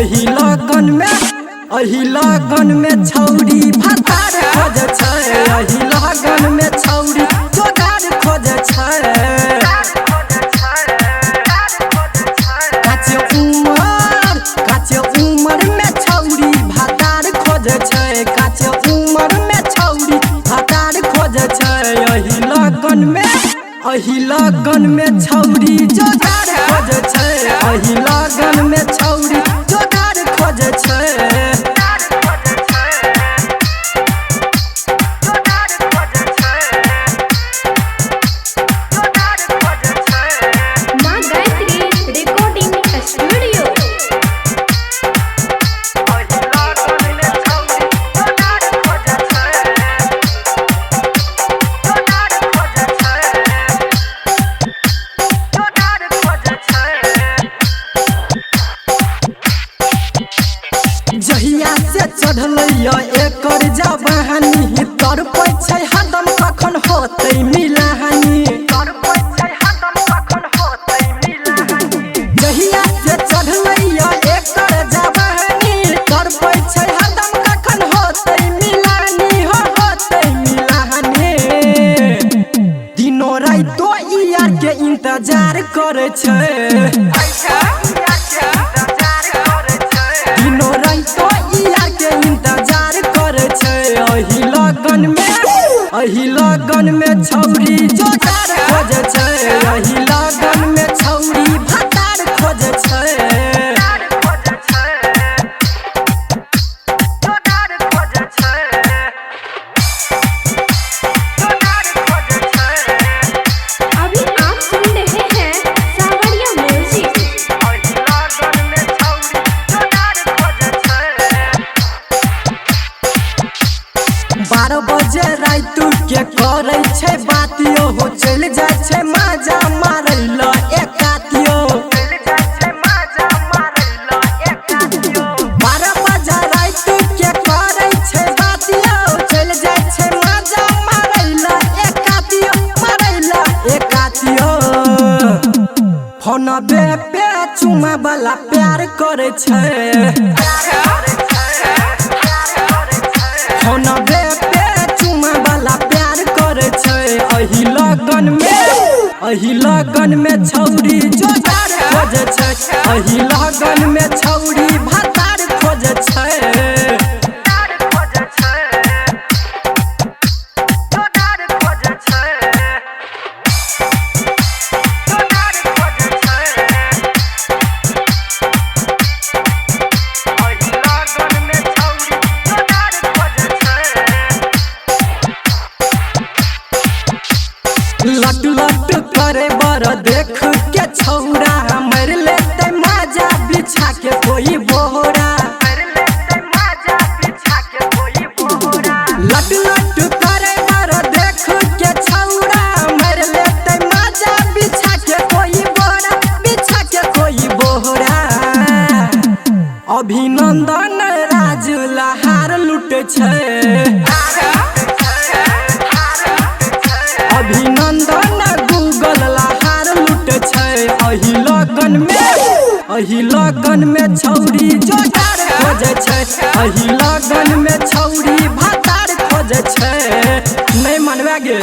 अही लगन में छौरी भातार खोज छै। अही लगन में छौरी जोगार खोज छै। काचे उमर में छौरी भातार खोज छै। काचे उमर में छौरी भातार खोज छै। अही लगन में छौरी जोगार खोज छै। अही लगन में छौरी जोगार खोज छै। जहिया से चढ़लैया एकर जवानी तड़पै छै हरदम कखन होतै मिलानी। जहिया से चढ़लैया एकर जवानी तड़पै छै हरदम कखन होतै मिलानी। होतै मिलानी दिनो रातो ई यार के इंतजार करे छै। अही लगन में छौरी जोगार खोज छै। अही लगन में छौरी भातार खोज छै। अभी आप सुन रहे हैं सावरिया म्यूजिक। 12 बजे रात के करे छै बातियो हो चल जाय छै माजा मारै ल एकातियो। 12 बजे रात के करे छै बातियो चल जाय छै माजा मारै ल एकातियो। मारै ल एकातियो फोन पे चुमा वाला प्यार करे छै। फोन पे चुमा वाला प्यार करे छै। अही लगन में छौरी जोगार खोज छै। अही लगन में छौरी भातार खोज छै। लट लट करे बर देख के छौरा मर लेते माजा बिछा के कोई बोरा। लट लट करे बर देख के छौरा मर लेते माजा बिछा के कोई बोरा। बिछा के कोई बोरा अभिनंदन राज लहार लुट छै। अभिनंदन गूगल लहार लुट छै। अही लगन में छौरी जोगार खोज छै। अही लगन में छौरी भातार खोज छै। नहीं मनवा गे।